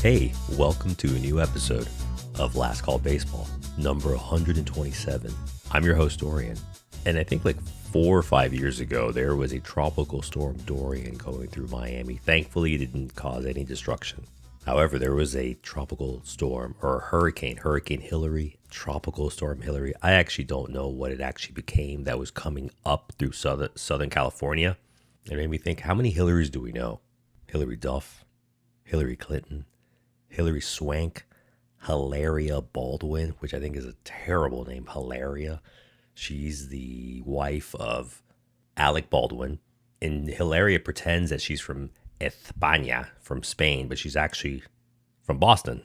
Hey, welcome to a new episode of Last Call Baseball, number 127. I'm your host, Dorian. And I think like 4 or 5 years ago, there was a tropical storm Dorian going through Miami. Thankfully, it didn't cause any destruction. However, there was a tropical storm or Hurricane Hillary, tropical storm Hillary. I actually don't know what it actually became that was coming up through Southern California. It made me think, how many Hillarys do we know? Hillary Duff, Hillary Clinton, Hillary Swank, Hilaria Baldwin, which I think is a terrible name, Hilaria. She's the wife of Alec Baldwin. And Hilaria pretends that she's from España, from Spain, but she's actually from Boston.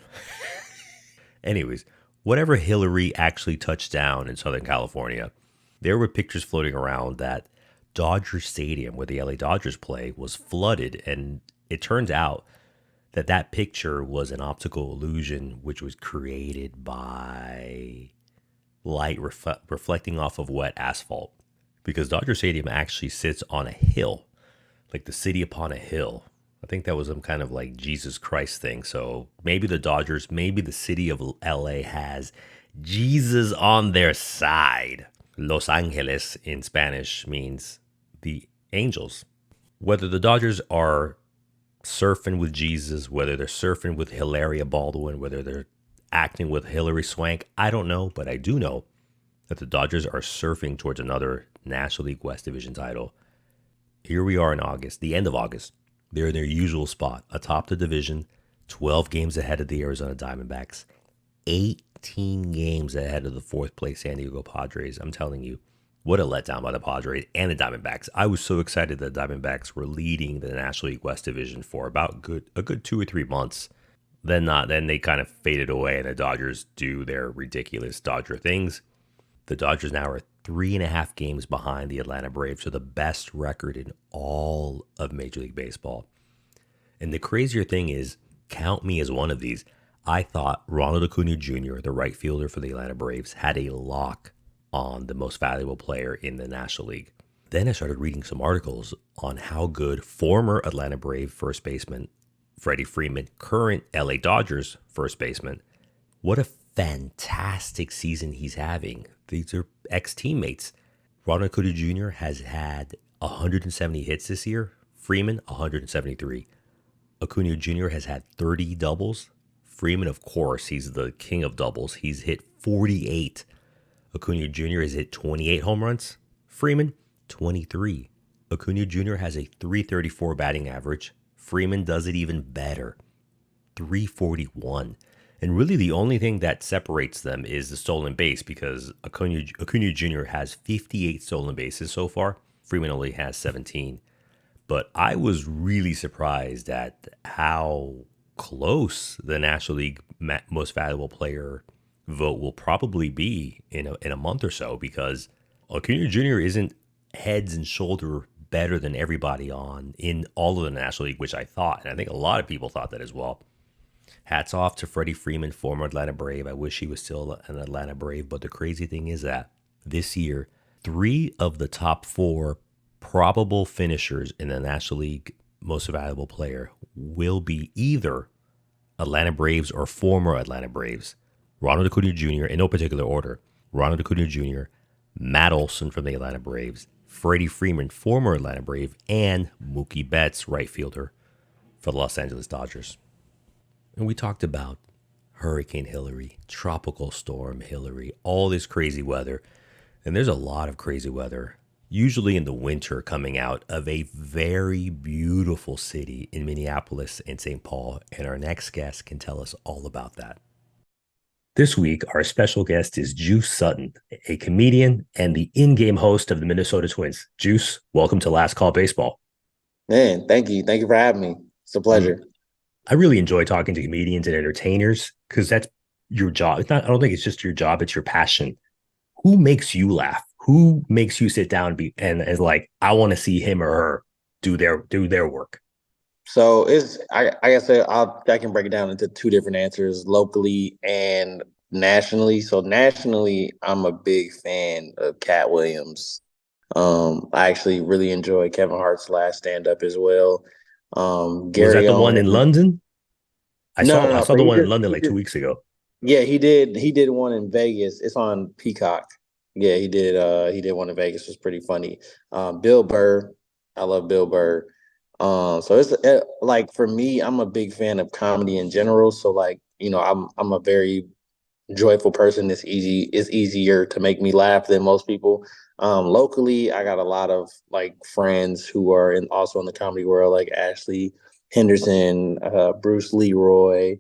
Anyways, whatever Hillary actually touched down in Southern California, there were pictures floating around that Dodger Stadium, where the LA Dodgers play, was flooded. And it turns out that picture was an optical illusion which was created by light reflecting off of wet asphalt. Because Dodger Stadium actually sits on a hill, like the city upon a hill. I think that was some kind of like Jesus Christ thing. So maybe the Dodgers, maybe the city of LA has Jesus on their side. Los Angeles in Spanish means the angels. Whether the Dodgers are surfing with Jesus, whether they're surfing with Hilaria Baldwin, whether they're acting with Hillary Swank, I don't know, but I do know that the Dodgers are surfing towards another National League West Division title. Here we are in August, the end of August. They're in their usual spot, atop the division, 12 games ahead of the Arizona Diamondbacks, 18 games ahead of the fourth place San Diego Padres. I'm telling you, what a letdown by the Padres and the Diamondbacks. I was so excited that the Diamondbacks were leading the National League West Division for about a good 2 or 3 months. Then they kind of faded away, and the Dodgers do their ridiculous Dodger things. The Dodgers now are 3.5 games behind the Atlanta Braves, so the best record in all of Major League Baseball. And the crazier thing is, count me as one of these. I thought Ronald Acuna Jr., the right fielder for the Atlanta Braves, had a lock on the most valuable player in the National League. Then I started reading some articles on how good former Atlanta Brave first baseman Freddie Freeman, current LA Dodgers first baseman, what a fantastic season he's having. These are ex-teammates. Ronald Acuna Jr. has had 170 hits this year. Freeman, 173. Acuna Jr. has had 30 doubles. Freeman, of course, he's the king of doubles. He's hit 48. Acuna Jr. has hit 28 home runs. Freeman, 23. Acuna Jr. has a 334 batting average. Freeman does it even better, 341. And really the only thing that separates them is the stolen base, because Acuna Jr. has 58 stolen bases so far. Freeman only has 17. But I was really surprised at how close the National League most valuable player vote will probably be in a month or so, because Acuna Jr. isn't heads and shoulder better than everybody in all of the National League, which I thought, and I think a lot of people thought that as well. Hats off to Freddie Freeman, former Atlanta Brave. I wish he was still an Atlanta Brave, but the crazy thing is that this year, 3 of the top 4 probable finishers in the National League most valuable player will be either Atlanta Braves or former Atlanta Braves. Ronald Acuna Jr., in no particular order, Ronald Acuna Jr., Matt Olson from the Atlanta Braves, Freddie Freeman, former Atlanta Brave, and Mookie Betts, right fielder for the Los Angeles Dodgers. And we talked about Hurricane Hillary, Tropical Storm Hillary, all this crazy weather. And there's a lot of crazy weather, usually in the winter, coming out of a very beautiful city in Minneapolis and St. Paul. And our next guest can tell us all about that. This week, our special guest is Juice Sutton, a comedian and the in-game host of the Minnesota Twins. Juice, welcome to Last Call Baseball. Man, thank you. Thank you for having me. It's a pleasure. I really enjoy talking to comedians and entertainers because that's your job. It's not, I don't think it's just your job, it's your passion. Who makes you laugh? Who makes you sit down and is like, I want to see him or her do their work? So I guess I can break it down into 2 different answers, locally and nationally. So nationally, I'm a big fan of Cat Williams. I actually really enjoy Kevin Hart's last stand up as well. Was that Gary the one in Owen. London? I No, saw no, I no. saw So the he one in just London he like two just weeks ago. yeah, he did one in Vegas. It's on Peacock. Yeah, he did one in Vegas. It was pretty funny. Bill Burr, I love Bill Burr. So it's like for me, I'm a big fan of comedy in general. So like, I'm a very joyful person. It's easier to make me laugh than most people. Locally, I got a lot of like friends who are also in the comedy world, like Ashley Henderson, Bruce Leroy,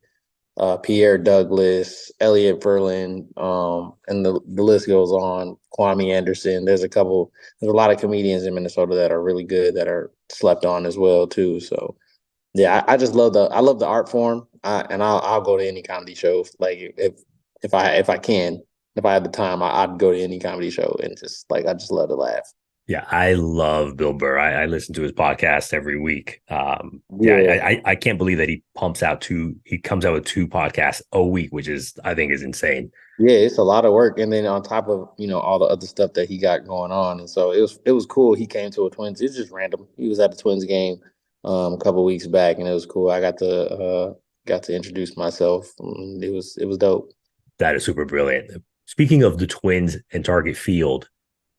Pierre Douglas, Elliot Verlin, and the list goes on. Kwame Anderson. There's a lot of comedians in Minnesota that are really good that are slept on as well too. So yeah, I just I love the art form, and I'll go to any comedy show. Like if I can, if I had the time, I'd go to any comedy show and just like I just love to laugh. Yeah, I love Bill Burr. I listen to his podcast every week. Yeah, Yeah, I can't believe that he comes out with two podcasts a week, which is I think is insane. yeah, it's a lot of work, and then on top of all the other stuff that he got going on, and so it was cool. He came to a Twins. It's just random. He was at the Twins game a couple weeks back, and it was cool. I got to introduce myself. And it was dope. That is super brilliant. Speaking of the Twins and Target Field,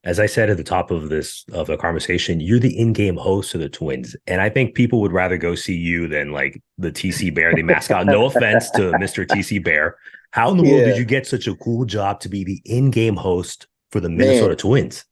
as I said at the top of the conversation, you're the in-game host of the Twins, and I think people would rather go see you than like the TC Bear, the mascot. No offense to Mr. TC Bear. How in the world did Yeah, you get such a cool job to be the in-game host for the Minnesota man. Twins?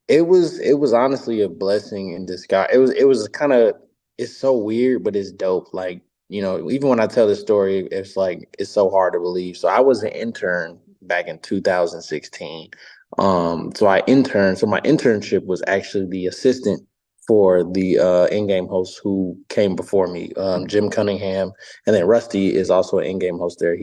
It was honestly a blessing in disguise. It was kind of it's so weird, but it's dope. Like, even when I tell this story, it's like it's so hard to believe. So I was an intern back in 2016. So my internship was actually the assistant for the in-game host who came before me, Jim Cunningham, and then Rusty is also an in-game host there.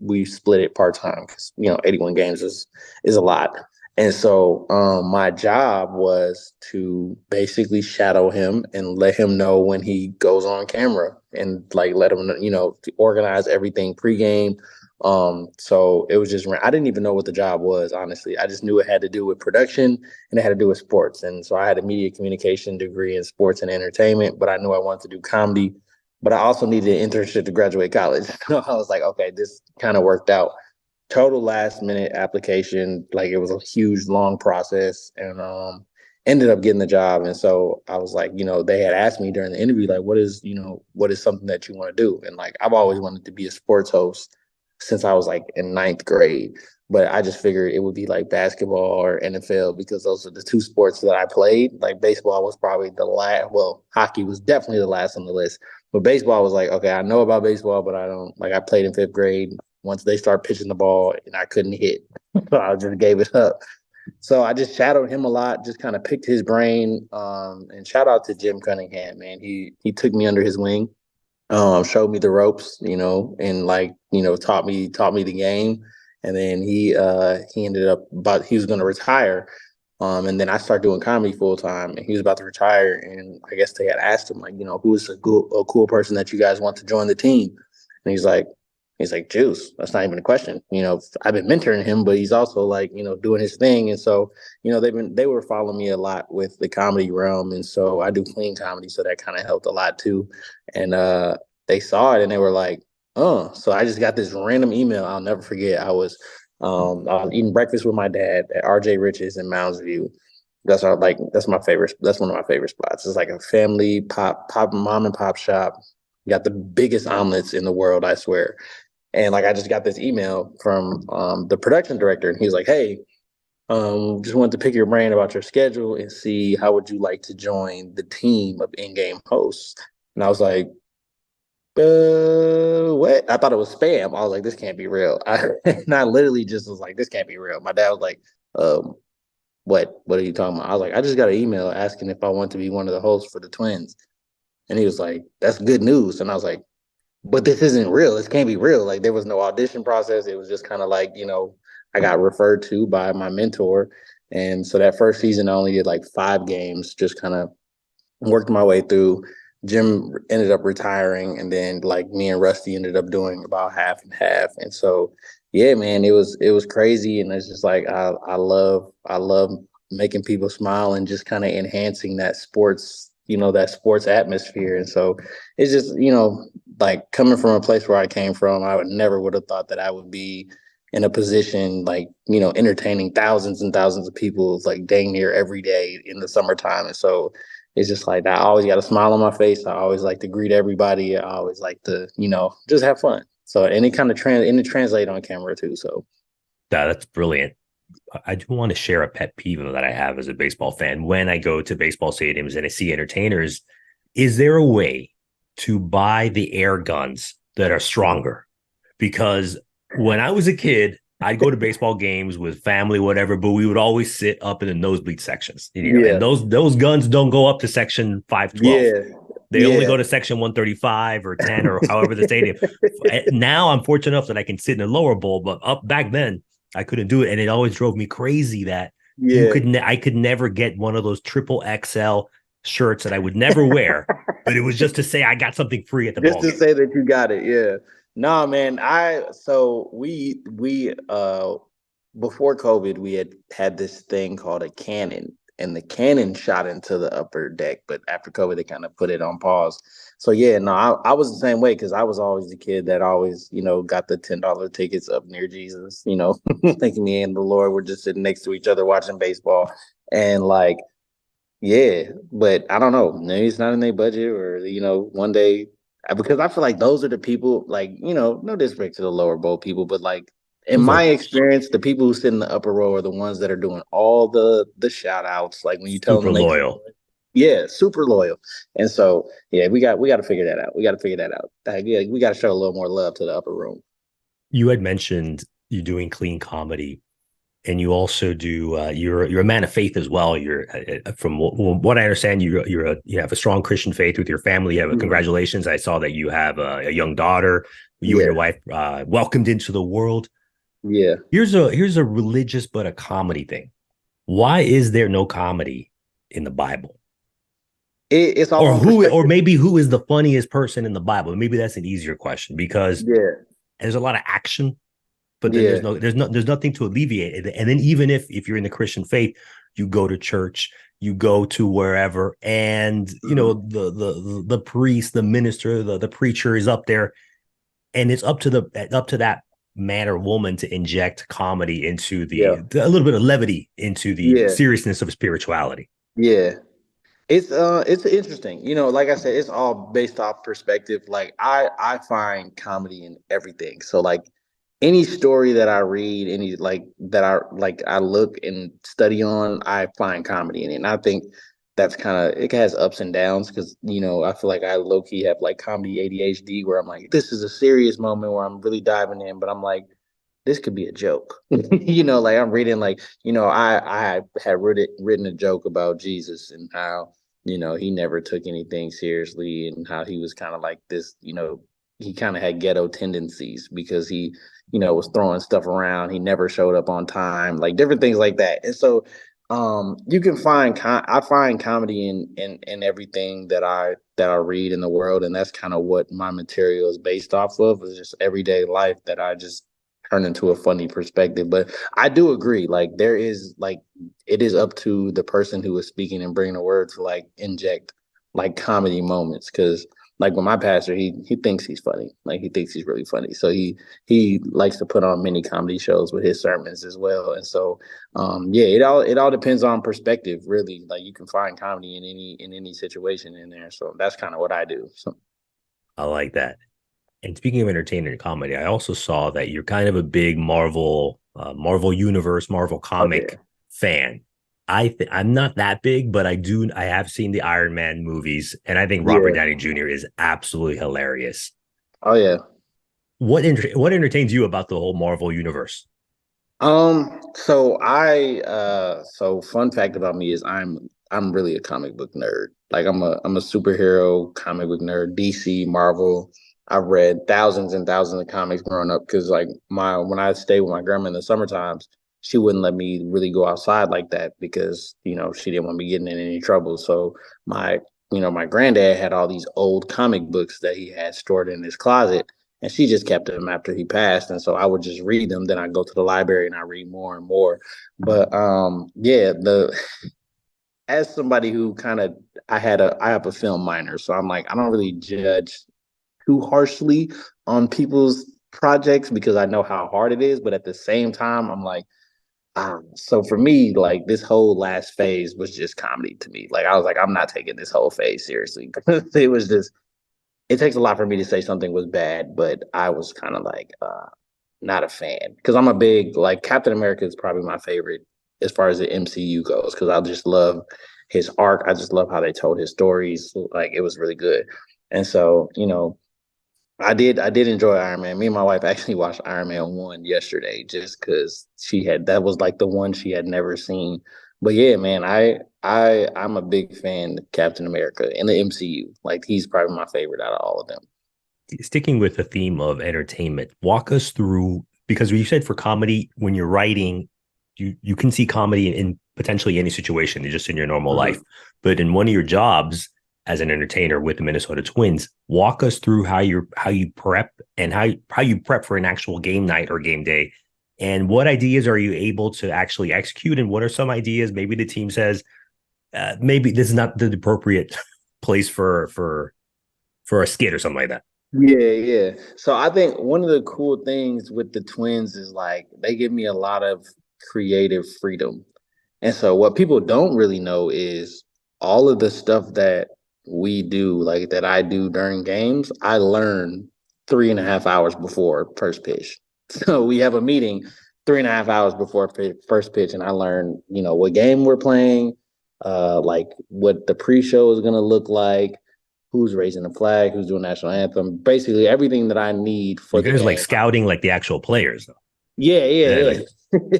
We split it part-time because 81 games is a lot. And so my job was to basically shadow him and let him know when he goes on camera and like let him, to organize everything pregame. So it was just, I didn't even know what the job was, honestly. I just knew it had to do with production and it had to do with sports. And so I had a media communication degree in sports and entertainment, but I knew I wanted to do comedy, but I also needed an internship to graduate college. So I was like, okay, this kind of worked out. Total last minute application. Like it was a huge long process, and ended up getting the job. And so I was like, they had asked me during the interview, like, what is something that you want to do? And like I've always wanted to be a sports host since I was like in ninth grade, but I just figured it would be like basketball or NFL because those are the two sports that I played. Like baseball was probably the last. Well, hockey was definitely the last on the list, but baseball was like, okay, I know about baseball, but I don't like. I played in fifth grade. Once they start pitching the ball and I couldn't hit, so I just gave it up. So I just shadowed him a lot, just kind of picked his brain. And shout out to Jim Cunningham, man. He took me under his wing, showed me the ropes, and like, taught me the game. And then he ended up but he was gonna retire. And then I started doing comedy full time and he was about to retire. And I guess they had asked him, like, who is a cool person that you guys want to join the team? And he's like, Juice. That's not even a question. I've been mentoring him, but he's also like, doing his thing. And so, they were following me a lot with the comedy realm. And so I do clean comedy. So that kind of helped a lot too. And they saw it and they were like, oh, so I just got this random email. I'll never forget. I was eating breakfast with my dad at RJ Rich's in Mounds View. That's my favorite. That's one of my favorite spots. It's like a family pop mom and pop shop. Got the biggest omelets in the world, I swear. And like I just got this email from the production director, and he was like, "Hey, just wanted to pick your brain about your schedule and see how would you like to join the team of in-game hosts." And I was like, what? I thought it was spam. I was like, this can't be real. And I literally just was like, this can't be real. My dad was like, um, what are you talking about? I was like, I just got an email asking if I want to be one of the hosts for the Twins. And he was like, that's good news. And I was like, but this isn't real. This can't be real. Like there was no audition process. It was just kind of like, I got referred to by my mentor. And so that first season, I only did like 5 games, just kind of worked my way through. Jim ended up retiring, and then like me and Rusty ended up doing about half and half. And so, yeah, man, it was crazy, and it's just like I love making people smile and just kind of enhancing that sports atmosphere. And so it's just like coming from a place where I came from, I would have thought that I would be in a position like, entertaining thousands and thousands of people like dang near every day in the summertime. And so it's just like I always got a smile on my face. I always like to greet everybody. I always like to, just have fun. So and it kind of translate on camera too. So That's brilliant. I do want to share a pet peeve that I have as a baseball fan. When I go to baseball stadiums and I see entertainers, is there a way to buy the air guns that are stronger? Because when I was a kid, I'd go to baseball games with family, whatever, but we would always sit up in the nosebleed sections, and yeah, those guns don't go up to section 512. yeah, They only yeah. go to section 135 or 10 or however the stadium. Now I'm fortunate enough that I can sit in the lower bowl, but up back then I couldn't do it, and it always drove me crazy that Yeah. I could never get one of those triple XL shirts that I would never wear, but it was just to say I got something free at the Just ball to game. say that you got it, yeah. Nah, man. We before COVID, we had this thing called a cannon, and the cannon shot into the upper deck. But after COVID, they kind of put it on pause. So yeah, no, I was the same way because I was always the kid that always, got the $10 tickets up near Jesus. Thinking me and the Lord were just sitting next to each other watching baseball, and like yeah, but I don't know. Maybe it's not in their budget, or one day because I feel like those are the people. Like no disrespect to the lower bowl people, but like in Those my are experience, the people who sit in the upper row are the ones that are doing all the shout outs. Like when you tell super them they come, loyal. yeah, super loyal. And so yeah, we got to figure that out. We got to figure that out. Yeah, we got to show a little more love to the upper room. You had mentioned you're doing clean comedy, and you also do you're a man of faith as well. You're from what I understand, you have a strong Christian faith with your family. You have Mhm. congratulations. I saw that you have a young daughter. You and Yeah, your wife welcomed into the world. yeah. Here's a religious but a comedy thing. Why is there no comedy in the Bible? It's all on Or perspective. maybe who is the funniest person in the Bible? Maybe that's an easier question because Yeah, there's a lot of action, but then yeah. there's nothing to alleviate it. And then even if you're in the Christian faith, you go to church, you go to wherever, and Mhm. the priest, the minister, the preacher is up there, and it's up to that man or woman to inject comedy into Yeah, a little bit of levity into the yeah, seriousness of spirituality. yeah. It's interesting. Like I said, it's all based off perspective. Like I find comedy in everything. So like any story that I read, any like that I look and study on, I find comedy in it. And I think that's kind of it has ups and downs because I feel like I low key have like comedy ADHD where I'm like, this is a serious moment where I'm really diving in, but I'm like, this could be a joke. Like I'm reading like, I had written a joke about Jesus and how, he never took anything seriously and how he was kind of like this, he kind of had ghetto tendencies because he, was throwing stuff around. He never showed up on time, like different things like that. And so you can find I find comedy in everything that I read in the world, and that's kind of what my material is based off of, is just everyday life that I just turn into a funny perspective. But I do agree, like there is like it is up to the person who is speaking and bringing the word to like inject like comedy moments. Because like with my pastor, he thinks he's funny, like he thinks he's really funny, so he likes to put on many comedy shows with his sermons as well. And so yeah, it all depends on perspective, really. Like you can find comedy in any situation in there. So that's kind of what I do. So I like that. And speaking of entertainment and comedy, I also saw that you're kind of a big Marvel universe, Marvel oh yeah, comic fan. I'm not that big, but I have seen the Iron Man movies, and I think Robert yeah, Downey Jr. is absolutely hilarious. oh yeah. What entertains you about the whole Marvel universe? So fun fact about me is I'm really a comic book nerd. Like I'm a superhero comic book nerd, DC, Marvel. I've read thousands and thousands of comics growing up because like my when I stayed with my grandma in the summer times, she wouldn't let me really go outside like that because, she didn't want me getting in any trouble. So my my granddad had all these old comic books that he had stored in his closet, and she just kept them after he passed. And so I would just read them. Then I go to the library and I read more and more. But yeah, the as somebody who kind of I have a film minor, so I'm like I don't really judge too harshly on people's projects because I know how hard it is. But at the same time, I'm like, so for me, like this whole last phase was just comedy to me. Like I was like, I'm not taking this whole phase seriously. It was just, it takes a lot for me to say something was bad, but I was kind of like not a fan because I'm a big like Captain America is probably my favorite as far as the MCU goes because I just love his arc. I just love how they told his stories. Like it was really good, and so I did enjoy Iron Man. Me and my wife actually watched Iron Man 1 yesterday just because that was like the one she had never seen. But yeah, man, I'm a big fan of Captain America in the MCU. Like he's probably my favorite out of all of them. Sticking with the theme of entertainment, walk us through, because you said for comedy, when you're writing, you can see comedy in potentially any situation, just in your normal Mhm. life. But in one of your jobs as an entertainer with the Minnesota Twins, walk us through how you prep and how you prep for an actual game night or game day. And what ideas are you able to actually execute? And what are some ideas maybe the team says, maybe this is not the appropriate place for a skit or something like that? Yeah, yeah. So I think one of the cool things with the twins is like they give me a lot of creative freedom. And so what people don't really know is all of the stuff that we do, like that I do during games, I learn 3.5 hours before first pitch. So we have a meeting 3.5 hours before first pitch, and I learn, what game we're playing, like what the pre-show is gonna look like, who's raising the flag, who's doing national anthem, basically everything that I need for You the guys like game. scouting like the actual players, though. Yeah, Yeah, yeah, like yeah.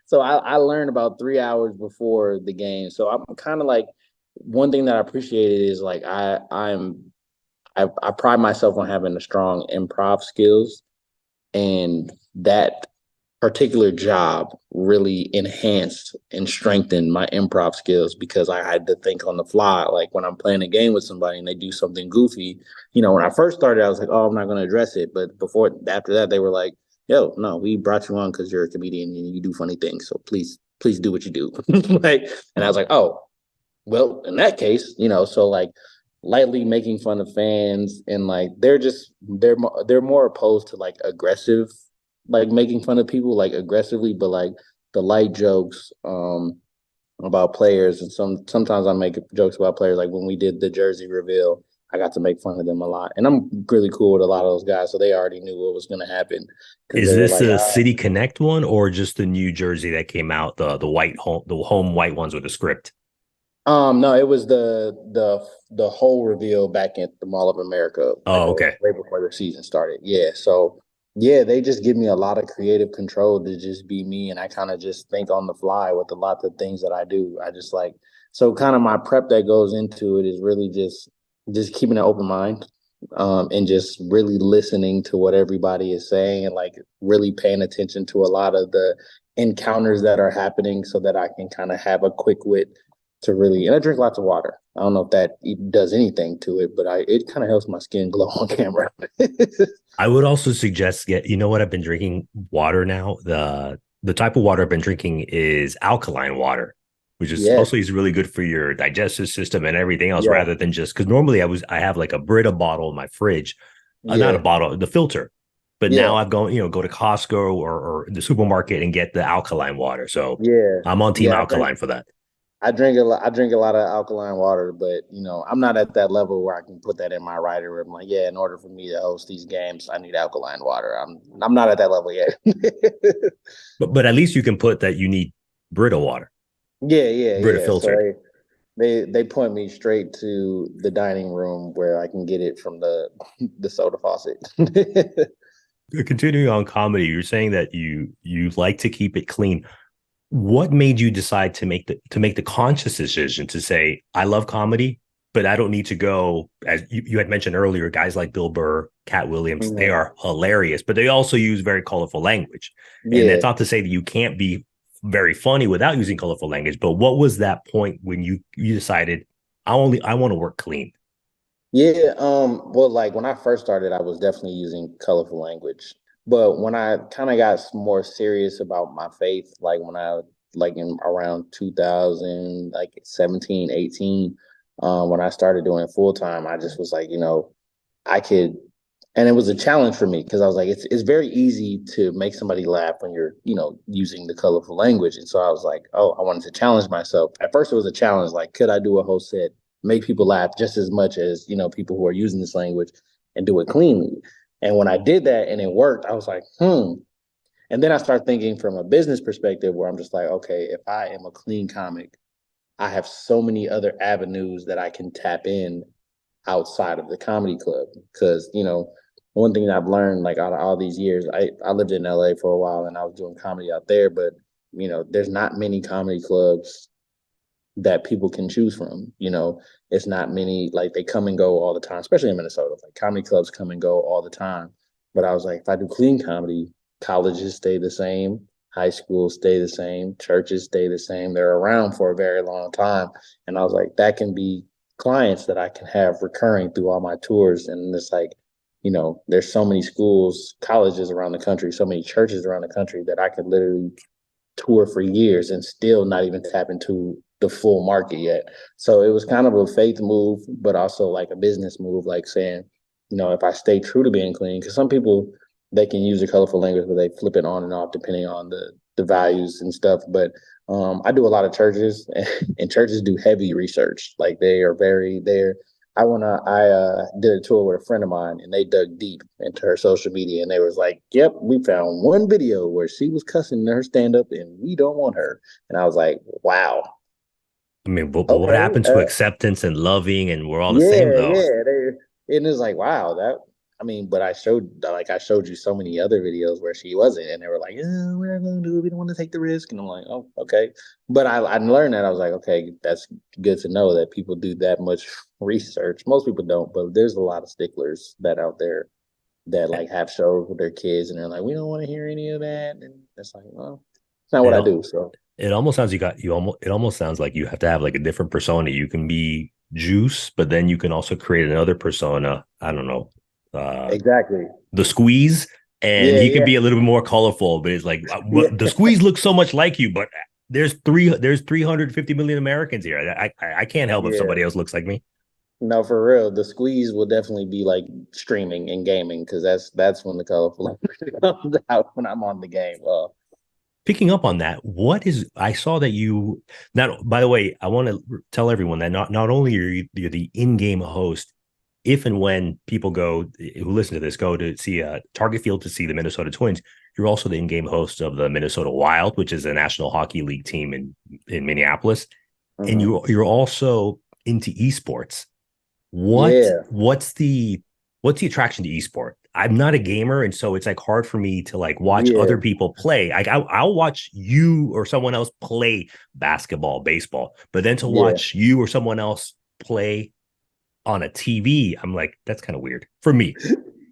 So I learned about 3 hours before the game. So I'm kind of like one thing that I appreciated is like I pride myself on having a strong improv skills, and that particular job really enhanced and strengthened my improv skills because I had to think on the fly. Like when I'm playing a game with somebody and they do something goofy, when I first started, I was like, oh, I'm not going to address it. But after that, they were like, yo, no, we brought you on because you're a comedian and you do funny things. So please do what you do. Like, and I was like, oh, well, in that case, so like lightly making fun of fans and like they're more opposed to like aggressive, like making fun of people like aggressively, but like the light jokes about players and sometimes I make jokes about players like when we did the jersey reveal. I got to make fun of them a lot, and I'm really cool with a lot of those guys, so they already knew what was going to happen because is they were this like, a City Connect one or just the New Jersey that came out, the home white ones with the script? No, it was the whole reveal back at the Mall of America, like Oh, okay. way before the season started. Yeah, so yeah, they just give me a lot of creative control to just be me, and I kind of just think on the fly with a lot of things that I do. I just like so kind of my prep that goes into it is really just keeping an open mind, and just really listening to what everybody is saying, and like really paying attention to a lot of the encounters that are happening, so that I can kind of have a quick wit to really, and I drink lots of water. I don't know if that does anything to it, but it kind of helps my skin glow on camera. I would also suggest you know what, I've been drinking water now. The type of water I've been drinking is alkaline water, which is Yes, also is really good for your digestive system and everything else, yeah, rather than just because normally I have like a Brita bottle in my fridge, not a yeah, bottle, the filter. But now yeah, I've gone, go to Costco or the supermarket and get the alkaline water. So yeah, I'm on team yeah. I drink alkaline for that. I drink a lot. I drink a lot of alkaline water, but I'm not at that level where I can put that in my rider. Where I'm like, yeah, in order for me to host these games, I need alkaline water. I'm not at that level yet. But at least you can put that you need Brita water, Yeah, yeah, Brita yeah. So filtered. they point me straight to the dining room where I can get it from the soda faucet. Continuing on comedy, you're saying that you like to keep it clean. What made you decide to make the conscious decision to say, I love comedy, but I don't need to go, as you had mentioned earlier, guys like Bill Burr, Cat Williams, they Mhm. are hilarious, but they also use very colorful language. And that's Yeah, not to say that you can't be very funny without using colorful language, but what was that point when you decided I want to work clean? yeah. Well, like when I first started, I was definitely using colorful language. But when I kind of got more serious about my faith, like when I like in around 2000, like 17, 18, when I started doing it full time, I just was like, I could. And it was a challenge for me because I was like, it's very easy to make somebody laugh when you're, using the colorful language. And so I was like, oh, I wanted to challenge myself. At first, it was a challenge. Like, could I do a whole set, make people laugh just as much as, people who are using this language and do it cleanly? And when I did that and it worked, I was like, hmm. And then I started thinking from a business perspective where I'm just like, okay, if I am a clean comic, I have so many other avenues that I can tap in outside of the comedy club. Because, one thing I've learned like out of all these years, I lived in LA for a while and I was doing comedy out there, but there's not many comedy clubs that people can choose from. It's not many, like they come and go all the time, especially in Minnesota. Like comedy clubs come and go all the time. But I was like, if I do clean comedy, colleges stay the same, high schools stay the same, churches stay the same. They're around for a very long time. And I was like, that can be clients that I can have recurring through all my tours. And it's like, there's so many schools, colleges around the country, so many churches around the country that I could literally tour for years and still not even tap into the full market yet. So it was kind of a faith move, but also like a business move, like saying, if I stay true to being clean, because some people they can use the colorful language, but they flip it on and off depending on the values and stuff. But I do a lot of churches, and churches do heavy research. Like they're I did a tour with a friend of mine and they dug deep into her social media and they was like, yep, we found one video where she was cussing in her stand up and we don't want her. And I was like, wow. I mean, but what Okay. happened to acceptance and loving, and we're all the same Yeah, though? yeah. And it's like, wow, but I showed you so many other videos where she wasn't, and they were like, yeah, we're not gonna do it. We don't want to take the risk. And I'm like, oh, okay. But I learned that I was like, okay, that's good to know that people do that much research. Most people don't, but there's a lot of sticklers that out there that like have shows with their kids, and they're like, we don't want to hear any of that. And it's like, well, it's not what It I do. So it almost sounds you almost it almost sounds like you have to have like a different persona. You can be Juice, but then you can also create another persona. I don't know, uh, exactly. the Squeeze, and Yeah, he could yeah, be a little bit more colorful. But it's like the yeah, Squeeze looks so much like you, but there's 350 million Americans here. I can't help if yeah. somebody else looks like me. No, for real. The squeeze will definitely be like streaming and gaming because that's when the colorful comes out when I'm on the game. Picking up on that, what is I saw that you not by the way, I want to tell everyone that not only are you're the in-game host, if and when people go who listen to this go to see a Target Field to see the Minnesota Twins, you're also the in-game host of the Minnesota Wild, which is a National Hockey League team in Minneapolis, and hmm you're also into esports. What Yeah, what's the attraction to esport? I'm not a gamer, and so it's like hard for me to like watch yeah, other people play. I'll watch you or someone else play basketball, baseball, but then to yeah, watch you or someone else play on a TV, I'm like, that's kind of weird for me.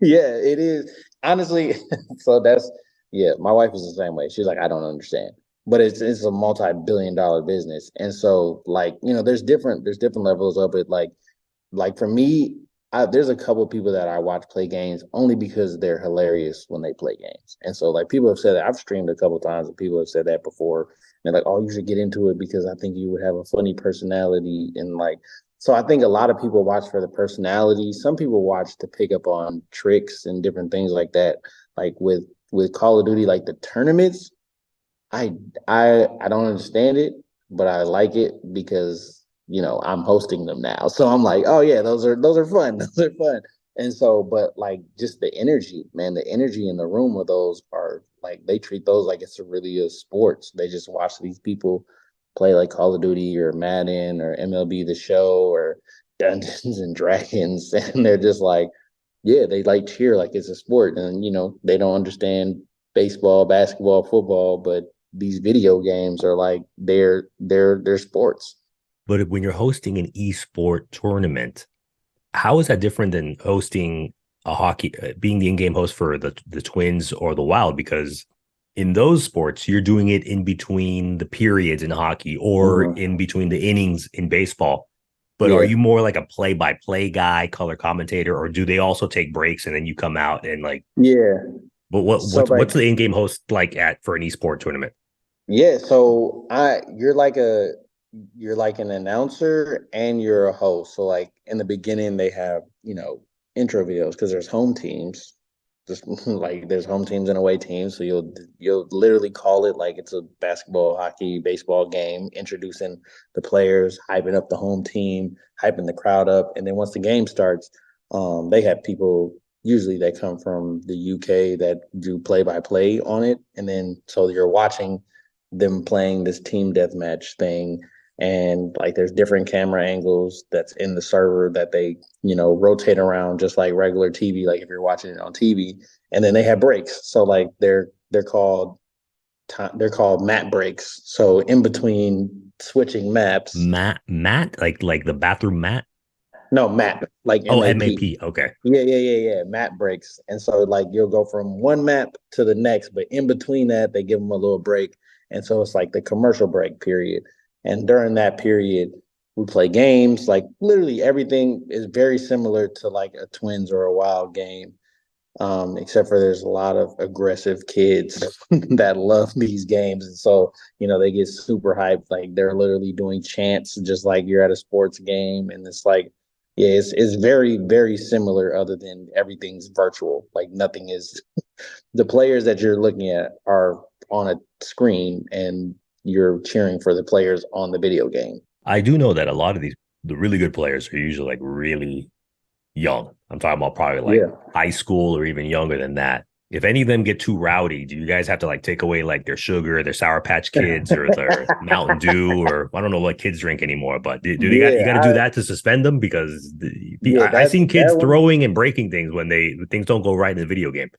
yeah. It is honestly. So that's yeah. My wife is the same way. She's like, I don't understand, but it's a multi-billion-dollar business, and so like there's different levels of it. Like for me, there's a couple of people that I watch play games only because they're hilarious when they play games. And so like people have said that I've streamed a couple of times and people have said that before. And they're like, oh, you should get into it because I think you would have a funny personality. And like, so I think a lot of people watch for the personality. Some people watch to pick up on tricks and different things like that. Like with Call of Duty, like the tournaments, I I don't understand it, but I like it because I'm hosting them now. So I'm like, oh yeah, those are fun. Those are fun. And so, but like just the energy, man, the energy in the room with those are like they treat those like it's a really a sports. They just watch these people play like Call of Duty or Madden or MLB the Show or Dungeons and Dragons, and they're just like, yeah, they like cheer like it's a sport, and they don't understand baseball, basketball, football, but these video games are like they're sports. But when you're hosting an esport tournament, how is that different than hosting a hockey, being the in-game host for the Twins or the Wild? Because in those sports, you're doing it in between the periods in hockey or hmm in between the innings in baseball. But are Yeah, you more like a play-by-play guy, color commentator, or do they also take breaks and then you come out and like? yeah. But So like, what's the in-game host like at for an esport tournament? yeah. So you're like an announcer and you're a host. So like in the beginning, they have intro videos because there's home teams. Just like there's home teams and away teams, so you'll literally call it like it's a basketball, hockey, baseball game, introducing the players, hyping up the home team, hyping the crowd up, and then once the game starts, they have people usually that come from the UK that do play by play on it, and then so you're watching them playing this team deathmatch thing, and like there's different camera angles that's in the server that they rotate around just like regular TV, like if you're watching it on TV. And then they have breaks, so like they're called map breaks. So in between switching maps. Mat, like the bathroom mat. No, map, like Oh, MAP. MAP. Okay. Yeah. Map breaks. And so like you'll go from one map to the next, but in between that, they give them a little break. And so it's like the commercial break period. And during that period, we play games. Like literally everything is very similar to like a Twins or a Wild game, except for there's a lot of aggressive kids that love these games. And so, they get super hyped. Like they're literally doing chants just like you're at a sports game. And it's like, yeah, it's very, very similar other than everything's virtual. Like nothing is, the players that you're looking at are on a screen and you're cheering for the players on the video game. I do know that a lot of the really good players are usually like really young. I'm talking about probably like Yeah. high school or even younger than that. If any of them get too rowdy, do you guys have to like take away like their sugar, their Sour Patch Kids, or their Mountain Dew, or I don't know what kids drink anymore? But do they got you Yeah, got to do that to suspend them because I that seen kids that one. throwing and breaking things when things don't go right in the video game.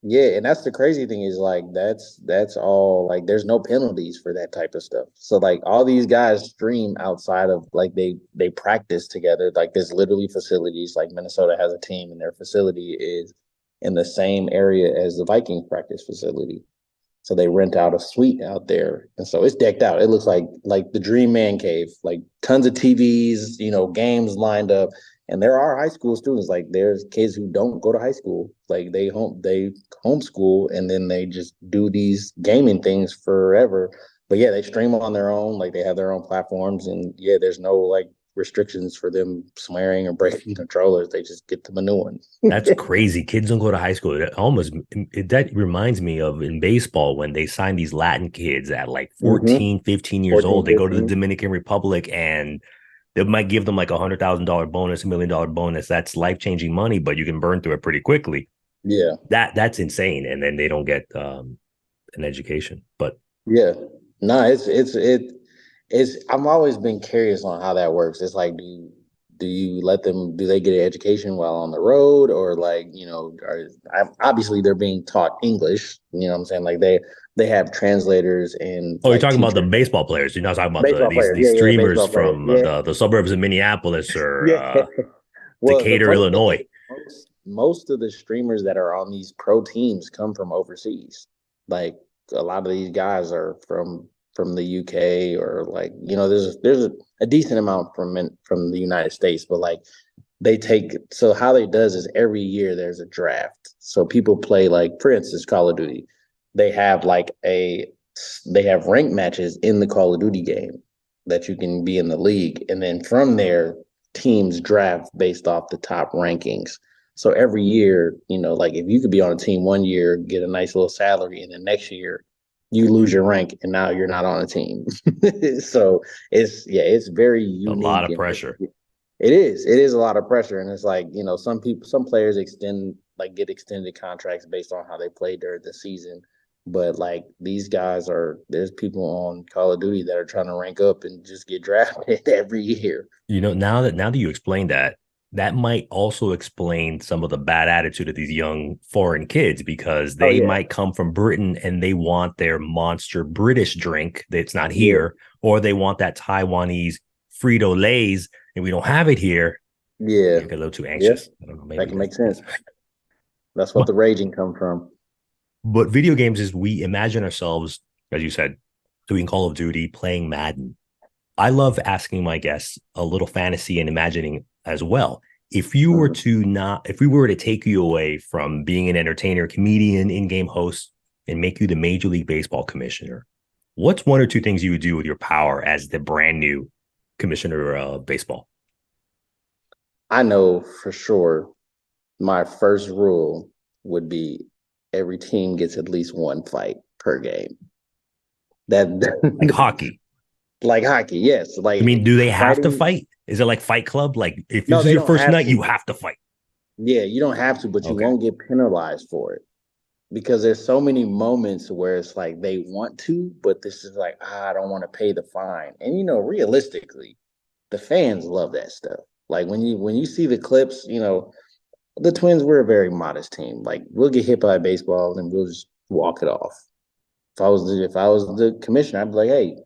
Yeah, and that's the crazy thing is like that's all like there's no penalties for that type of stuff. So like all these guys stream outside of like they practice together. Like there's literally facilities like Minnesota has a team and their facility is in the same area as the Vikings practice facility. So they rent out a suite out there, and so it's decked out. It looks like the dream man cave, like tons of TVs, games lined up. And there are high school students. Like there's kids who don't go to high school, like they homeschool, and then they just do these gaming things forever. But yeah, they stream on their own. Like they have their own platforms, and yeah, there's no like restrictions for them swearing or breaking controllers. They just get them a new one. That's crazy. Kids don't go to high school. That reminds me of in baseball when they sign these Latin kids at like Mm-hmm. 14, 15 years 14, old. They go to the 15. Dominican Republic and they might give them like $100,000 bonus, $1 million bonus. That's life-changing money, but you can burn through it pretty quickly. Yeah. That's insane. And then they don't get an education. But Yeah. No, it's I've always been curious on how that works. It's like do you let them do they get an education while on the road or like, obviously they're being taught English, you know what I'm saying? Like they have translators and oh, you're like talking about the teachers. baseball players. You're not talking about Baseball these players. these Yeah, streamers baseball players. from Yeah. the suburbs of Minneapolis or Yeah. Well, the Decatur, funny thing is Illinois. most of the streamers that are on these pro teams come from overseas. Like a lot of these guys are from the UK or like there's a decent amount from the United States, but like they take so how they does is every year there's a draft. So people play like for instance Call of Duty. They have like they have rank matches in the Call of Duty game that you can be in the league, and then from there teams draft based off the top rankings. So every year, like if you could be on a team one year, get a nice little salary, and then next year you lose your rank and now you're not on a team. So it's very A lot unique of and pressure. it is a lot of pressure. And it's like, some players get extended contracts based on how they play during the season. But like these guys there's people on Call of Duty that are trying to rank up and just get drafted every year. Now that you explained that, that might also explain some of the bad attitude of these young foreign kids because Oh they yeah. might come from Britain and they want their monster British drink that's not Yeah. here, or they want that Taiwanese Frito Lay's and we don't have it here. Yeah. You get a little too Yeah. anxious. I don't know. That Maybe can make that's sense. That's what the raging comes from. but video games is we imagine ourselves, as you said, doing Call of Duty, playing Madden. I love asking my guests a little fantasy and imagining as well. Mhm. If we were to take you away from being an entertainer, comedian, in-game host, and make you the Major League Baseball commissioner, what's one or two things you would do with your power as the brand new commissioner of baseball? I know for sure. my first rule would be every team gets at least one fight per game. That Like hockey. like hockey, yes. I Like mean, do they have to fighting. fight? Is it like Fight Club? Like if No, this is they your don't first have night, you to. have to fight. Yeah, you don't have to, but you Okay. won't get penalized for it because there's so many moments where it's like they want to, but this is like, I don't want to pay the fine. And realistically, the fans love that stuff. Like when you see the clips, the Twins were a very modest team. Like we'll get hit by a baseball and we'll just walk it off. If I was the commissioner, I'd be like, hey,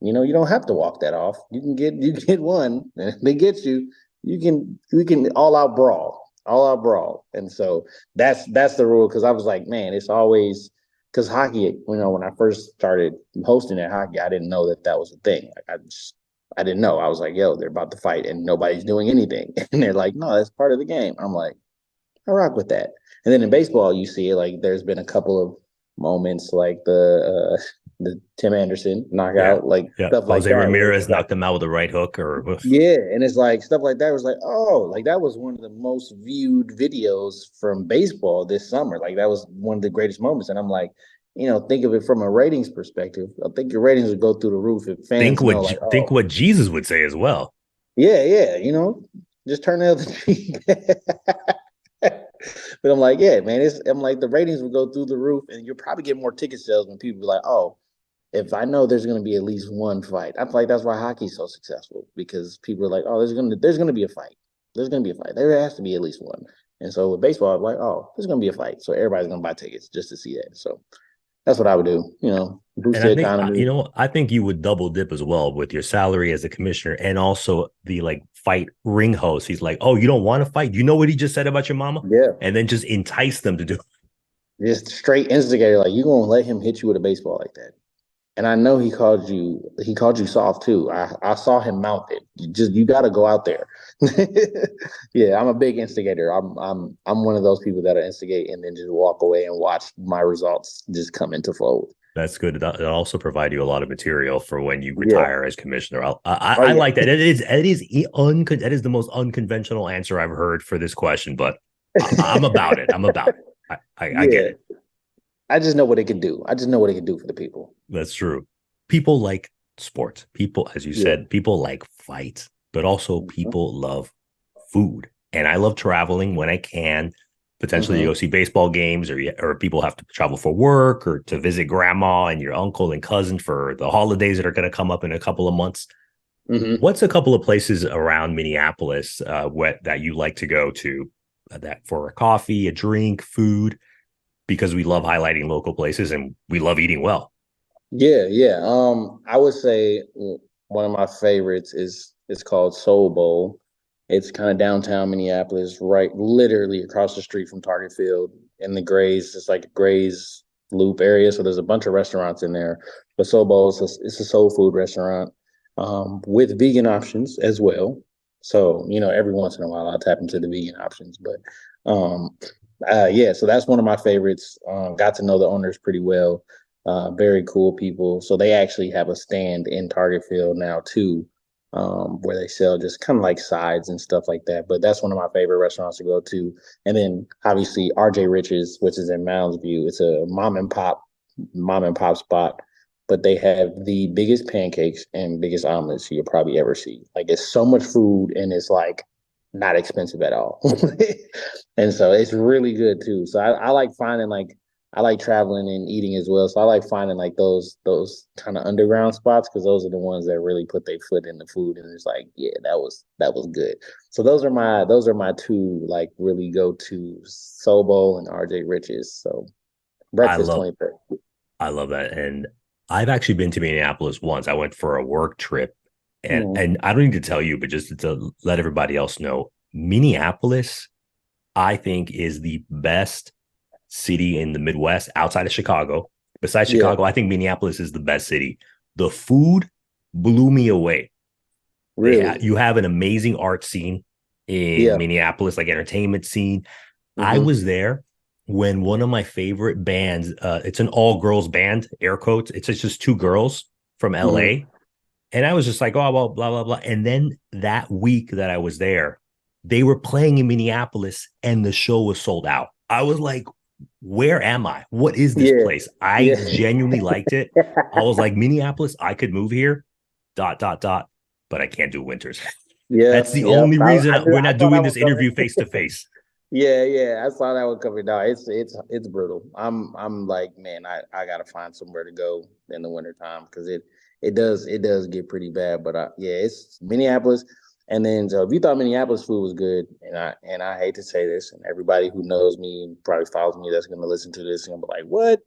you don't have to walk that off. You get one, and if they get you, we can all out brawl. And so that's the rule because I was like, man, it's always because hockey. When I first started hosting at hockey, I didn't know that was a thing. Like I didn't know. I was like, yo, they're about to fight and nobody's doing anything, and they're like, no, that's part of the game. I'm like, I rock with that. And then in baseball, you see like there's been a couple of moments like the Tim Anderson Yeah. knockout, like Yeah. stuff like Jose that, where Ramirez it's like, knocked him out with a right hook or yeah, and it's like stuff like that was like, oh, like that was one of the most viewed videos from baseball this summer. Like that was one of the greatest moments. And I'm like, think of it from a ratings perspective. I think your ratings would go through the roof if fans know, like, think oh, what Jesus would say as well. yeah, yeah, just turn the other cheek. But I'm like, yeah, man, I'm like the ratings will go through the roof, and you'll probably get more ticket sales when people be like, oh, if I know there's going to be at least one fight. I feel like that's why hockey's so successful because people are like, oh, there's gonna be a fight. There's gonna be a fight. There has to be at least one. And so with baseball, I'm like, oh, there's gonna be a fight. So everybody's gonna buy tickets just to see that. So that's what I would do. Boost And the I think economy. I think you would double dip as well with your salary as a commissioner and also the like fight ring host. He's like, "Oh, you don't want to fight? You know what he just said about your mama?" Yeah, And then just entice them to do. just straight instigator. Like you gonna let him hit you with a baseball like that? And I know he called you soft too. I saw him mouth it. You got to go out there. Yeah, I'm a big instigator. I'm one of those people that instigate and then just walk away and watch my results just come into fold. That's good. It'll also provide you a lot of material for when you Yeah. retire as commissioner. Oh I yeah. like that. That is the most unconventional answer I've heard for this question, but I'm about it. I'm about it. I get Yeah. it. I just know what it can do. I just know what it can do for the people. That's true. People like sports. People, as you Yeah. said, people like fights, but also Mm-hmm. people love food. And I love traveling when I can. Potentially, you Mm-hmm. go see baseball games, or people have to travel for work, or to visit grandma and your uncle and cousin for the holidays that are going to come up in a couple of months. Mm-hmm. What's a couple of places around Minneapolis that you like to go to that for a coffee, a drink, food? Because we love highlighting local places and we love eating well. Yeah, yeah. I would say one of my favorites is it's called Soul Bowl. It's kind of downtown Minneapolis, right, literally across the street from Target Field in the Grays. It's like a Grays Loop area, so there's a bunch of restaurants in there. But Soul Bowl it's a soul food restaurant with vegan options as well. So every once in a while I'll tap into the vegan options, but yeah. So that's one of my favorites. Got to know the owners pretty well, very cool people. So they actually have a stand in Target Field now too, where they sell just kind of like sides and stuff like that. But that's one of my favorite restaurants to go to. And then obviously RJ Rich's, which is in Mounds View. It's a mom and pop spot, but they have the biggest pancakes and biggest omelets you'll probably ever see. Like it's so much food and it's like not expensive at all. And so it's really good too. So I like finding like I like traveling and eating as well. So I like finding like those kind of underground spots because those are the ones that really put their foot in the food and it's like, yeah, that was good. So those are my two like really go to Soul Bowl and RJ Rich's. So I breakfast love 23rd. I love that. And I've actually been to Minneapolis once. I went for a work trip. And Mm-hmm. and I don't need to tell you, but just to let everybody else know, Minneapolis, I think, is the best city in the Midwest outside of Chicago. Besides Yeah, Chicago, I think Minneapolis is the best city. The food blew me away. really. You have an amazing art scene in Yeah. Minneapolis, like entertainment scene. I Mm-hmm. was there when one of my favorite bands, it's an all girls band, air quotes. It's just two girls from Mm-hmm. LA. And I was just like, oh, well, blah, blah, blah. And then that week that I was there, They were playing in Minneapolis and the show was sold out. I was like, where am I? What is this Yeah, place? I yeah, genuinely liked it. I was like, Minneapolis, I could move here, dot, dot, dot, but I can't do winters. That's yep, the yep. only reason we're I not saw that doing one this interview coming. face to face. Yeah, yeah, I saw that one coming down. It's brutal. I'm like, man, I gotta find somewhere to go in the wintertime because it does get pretty bad. But yeah, it's Minneapolis. And then so if you thought Minneapolis food was good, and I hate to say this, and everybody who knows me and probably follows me that's gonna listen to this and be like, what?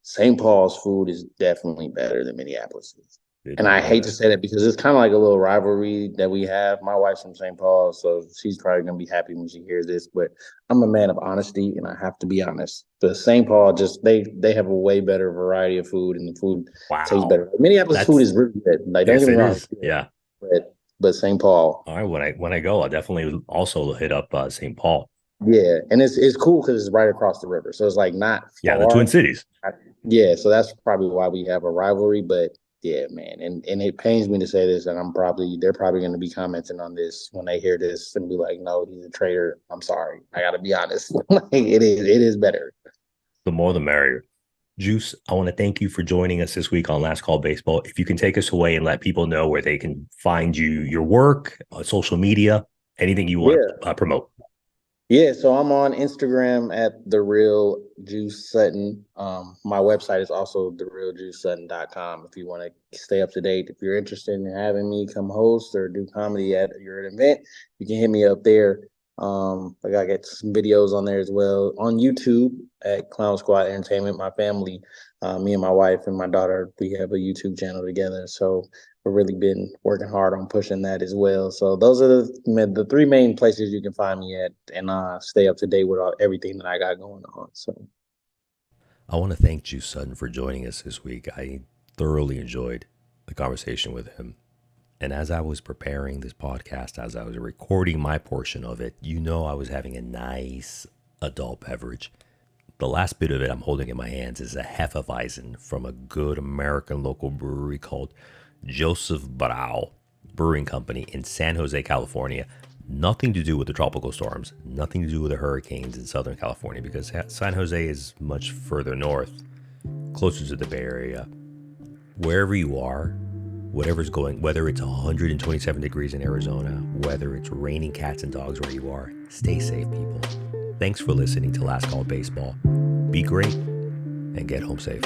St. Paul's food is definitely better than Minneapolis. Did And not I know hate to that. say that because it's kind of like a little rivalry that we have. My wife's from St. Paul, so she's probably gonna be happy when she hears this. But I'm a man of honesty, and I have to be honest. The St. Paul just they have a way better variety of food, and the food tastes Wow. better. Minneapolis food That's, is really good. Like, don't yes, get me it wrong, is. Yeah. but St. Paul, All right. When I go, I'll definitely also hit up St. Paul. yeah, and it's cool because it's right across the river, so it's like not Yeah, the Twin far. Cities. Yeah, so that's probably why we have a rivalry. But yeah, man, and it pains me to say this, and they're probably going to be commenting on this when they hear this and be like, "No, he's a traitor." I'm sorry, I got to be honest. Like, it is better. The more the merrier. Juice, I want to thank you for joining us this week on Last Call Baseball. If you can take us away and let people know where they can find you, your work, social media, anything you want Yeah, to promote. yeah. So I'm on Instagram at the real Juice Sutton. My website is also therealjuicesutton.com. If you want to stay up to date, if you're interested in having me come host or do comedy at your event, you can hit me up there. I gotta get some videos on there as well on YouTube at Clown Squad Entertainment. My family, me and my wife and my daughter, we have a YouTube channel together. So we've really been working hard on pushing that as well. So those are the three main places you can find me at, and stay up to date with everything that I got going on. So I want to thank Juice Sutton for joining us this week. I thoroughly enjoyed the conversation with him. And as I was preparing this podcast, as I was recording my portion of it, I was having a nice adult beverage. The last bit of it I'm holding in my hands is a Hefeweizen from a good American local brewery called Josephsbrau Brewing Company in San Jose, California. Nothing to do with the tropical storms, nothing to do with the hurricanes in Southern California, because San Jose is much further north, closer to the Bay Area. Wherever you are, whatever's going, whether it's 127 degrees in Arizona, whether it's raining cats and dogs where you are, stay safe, people. Thanks for listening to Last Call Baseball. Be great and get home safe.